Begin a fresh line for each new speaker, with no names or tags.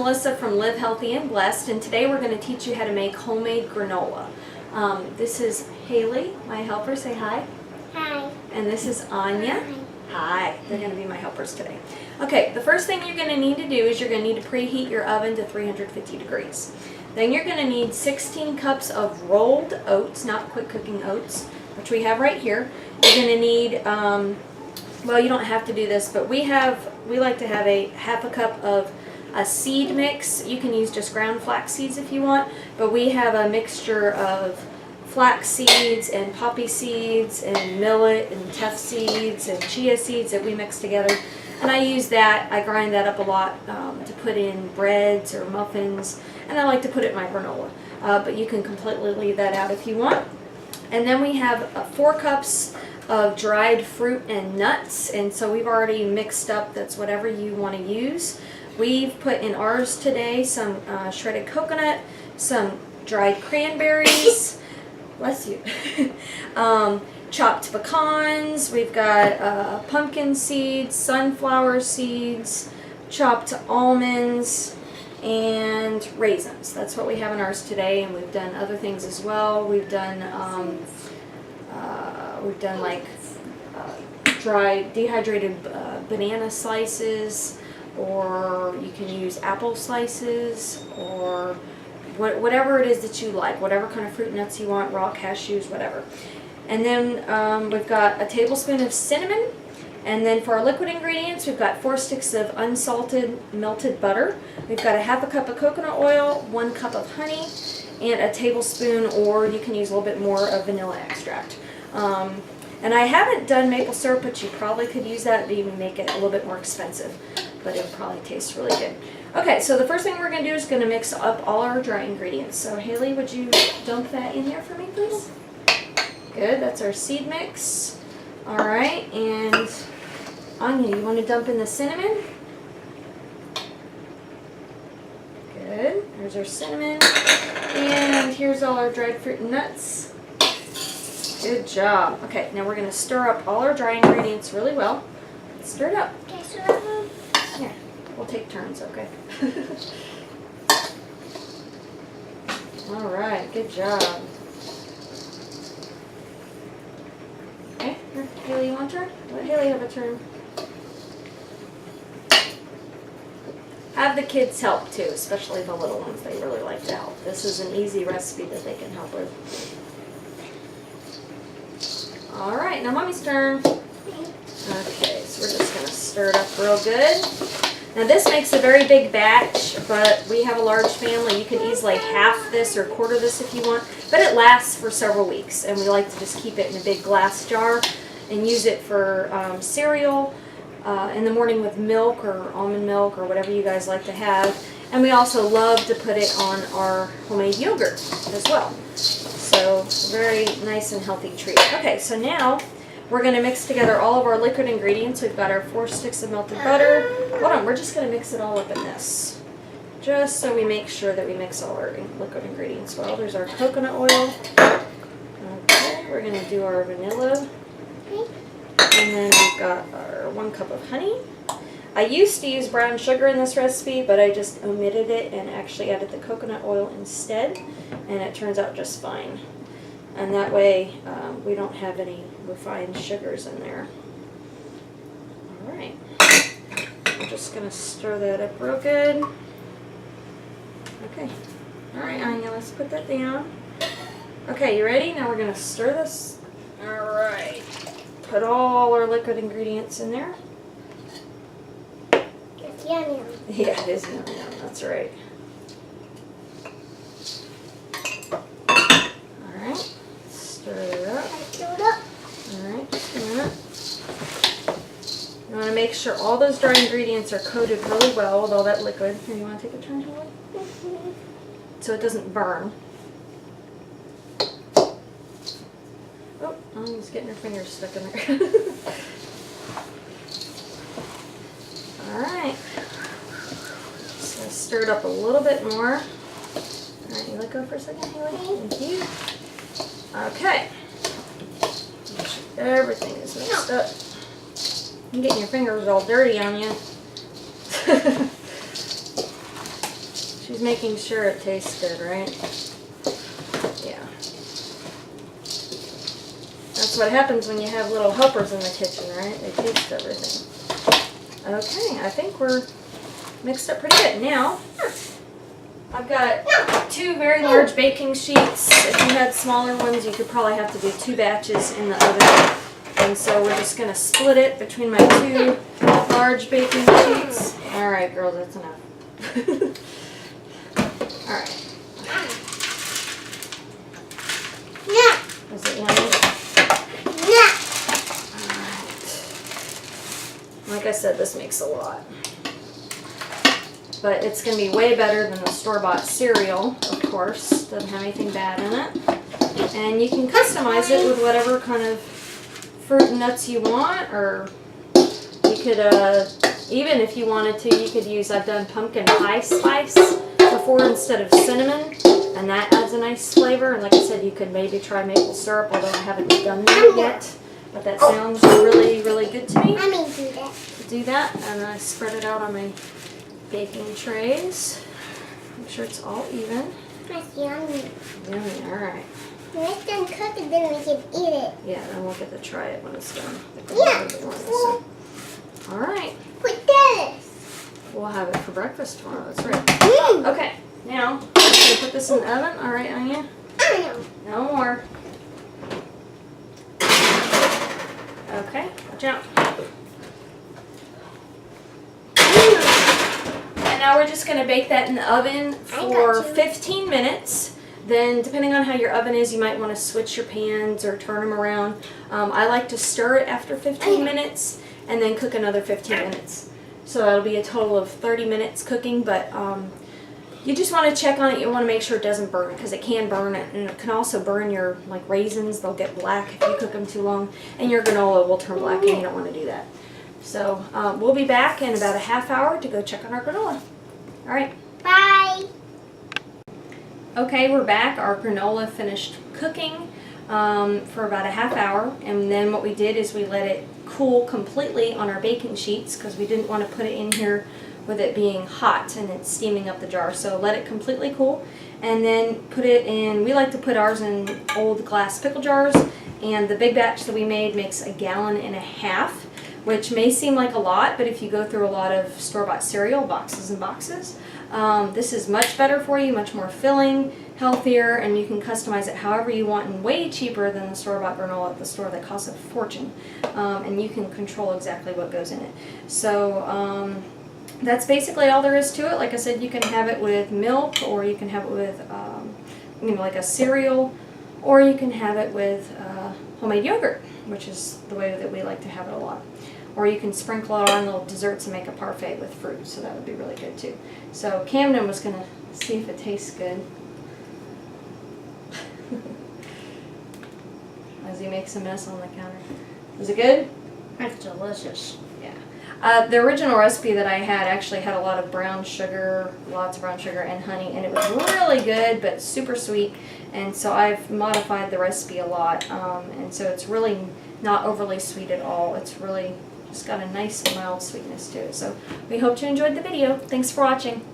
Melissa from Live Healthy and Blessed, and today we're going to teach you how to make homemade granola. This is Haley, my helper. Say hi.
Hi.
And this is Anya.
Hi.
Hi. They're going to be my helpers today. Okay, the first thing you're going to need to do is you're going to need to preheat your oven to 350 degrees. Then you're going to need 16 cups of rolled oats, not quick cooking oats, which we have right here. You're going to need, well, you don't have to do this, but we like to have a half a cup of a seed mix. You can use just ground flax seeds if you want, but we have a mixture of flax seeds and poppy seeds and millet and teff seeds and chia seeds that we mix together. And I use that, I grind that up a lot to put in breads or muffins, and I like to put it in my granola. But you can completely leave that out if you want. And then we have 4 cups of dried fruit and nuts, and so we've already mixed up, that's whatever you want to use. We've put in ours today some shredded coconut, some dried cranberries, bless you, chopped pecans, we've got pumpkin seeds, sunflower seeds, chopped almonds, and raisins. That's what we have in ours today, and we've done other things as well. We've done like dried, dehydrated banana slices, or you can use apple slices, or whatever it is that you like, whatever kind of fruit nuts you want, raw cashews, whatever. And then we've got a tablespoon of cinnamon. And then for our liquid ingredients, we've got 4 sticks of unsalted melted butter. We've got a half a cup of coconut oil, 1 cup of honey, and a tablespoon, or you can use a little bit more, of vanilla extract. And I haven't done maple syrup, but you probably could use that to even make it a little bit more expensive. But it probably tastes really good. Okay, so the first thing we're going to do is going to mix up all our dry ingredients. So Haley, would you dump that in here for me, please? Good, that's our seed mix. All right, and Anya, you want to dump in the cinnamon? Good, there's our cinnamon. And here's all our dried fruit and nuts. Good job. Okay, now we're going to stir up all our dry ingredients really well. Stir it up.
Okay, so
Here, we'll take turns, okay? All right, good job. Okay, here, Haley, you want a turn? Let Haley have a turn. Have the kids help too, especially the little ones. They really like to help. This is an easy recipe that they can help with. All right, now Mommy's turn. Okay, so we're just going to stir it up real good. Now this makes a very big batch, but we have a large family. You can easily half this or quarter this if you want, but it lasts for several weeks, and we like to just keep it in a big glass jar and use it for cereal in the morning with milk or almond milk or whatever you guys like to have. And we also love to put it on our homemade yogurt as well. So very nice and healthy treat. Okay, so now we're going to mix together all of our liquid ingredients. We've got our 4 sticks of melted butter. Hold on, we're just going to mix it all up in this. Just so we make sure that we mix all our liquid ingredients well. There's our coconut oil. Okay, we're going to do our vanilla. And then we've got our 1 cup of honey. I used to use brown sugar in this recipe, but I just omitted it and actually added the coconut oil instead, and it turns out just fine. And that way we don't have any refined sugars in there. Alright, I'm just going to stir that up real good. Okay, alright Anya, let's put that down. Okay, you ready? Now we're going to stir this. Alright, put all our liquid ingredients in there.
it's yummy.
Yeah, it is yum yum, that's right. Alright, stir it up.
Stir it up.
Alright, just a minute. You want to make sure all those dry ingredients are coated really well with all that liquid. Here, you want to take a turn, Haley? So it doesn't burn. Oh, Anya's getting her fingers stuck in there. Alright. Just going to stir it up a little bit more. Alright, you let go for a second, Haley? Thank you. Okay. Make sure everything is mixed up. You're getting your fingers all dirty on you. She's making sure it tastes good, right? Yeah. That's what happens when you have little helpers in the kitchen, right? They taste everything. Okay, I think we're mixed up pretty good. Now, I've got 2 very large baking sheets. If you had smaller ones, you could probably have to do 2 batches in the oven. And so we're just going to split it between my 2 large baking sheets. All right, girls, that's enough. All right. Is it yummy? Like I said, this makes a lot. But it's going to be way better than the store-bought cereal, of course. Doesn't have anything bad in it. And you can customize it with whatever kind of fruit and nuts you want. Or you could, even if you wanted to, you could use, I've done pumpkin pie spice before instead of cinnamon. And that adds a nice flavor. And like I said, you could maybe try maple syrup, although I haven't done that yet. But that sounds really, really good to me.
I'm going to do that.
Do that, and I spread it out on my baking trays. Make sure it's all even.
That's yummy.
Yummy, alright.
When it's done cooking, then we can eat it.
Yeah, then we'll get to try it when it's done.
Yeah.
Alright.
Put this.
We'll have it for breakfast tomorrow, that's right.
Mm.
Okay, now, I'm going to put this in the oven. Alright, Anya?
I know.
No more. Okay, watch out. Now we're just going to bake that in the oven for 15 minutes. Then, depending on how your oven is, you might want to switch your pans or turn them around. I like to stir it after 15 minutes and then cook another 15 minutes. So that'll be a total of 30 minutes cooking, but you just want to check on it. You want to make sure it doesn't burn, because it can burn it, and it can also burn your raisins. They'll get black if you cook them too long, and your granola will turn black, and you don't want to do that. So we'll be back in about a half hour to go check on our granola. All right.
Bye.
Okay, we're back. Our granola finished cooking for about a half hour, and then what we did is we let it cool completely on our baking sheets, because we didn't want to put it in here with it being hot and it's steaming up the jar. So let it completely cool, and then put it in, we like to put ours in old glass pickle jars, and the big batch that we made makes 1.5 gallons, which may seem like a lot, but if you go through a lot of store-bought cereal, boxes and boxes, this is much better for you, much more filling, healthier, and you can customize it however you want, and way cheaper than the store-bought granola at the store that costs a fortune. And you can control exactly what goes in it. So that's basically all there is to it. Like I said, you can have it with milk, or you can have it with like a cereal, or you can have it with homemade yogurt, which is the way that we like to have it a lot. Or you can sprinkle it on little desserts and make a parfait with fruit, so that would be really good too. So Camden was going to see if it tastes good as he makes a mess on the counter. Is it good?
That's delicious.
Yeah. The original recipe that I had actually had a lot of brown sugar, lots of brown sugar and honey, and it was really good but super sweet, and so I've modified the recipe a lot, and so it's really not overly sweet at all. It's really just got a nice mild sweetness to it. So we hope you enjoyed the video. Thanks for watching.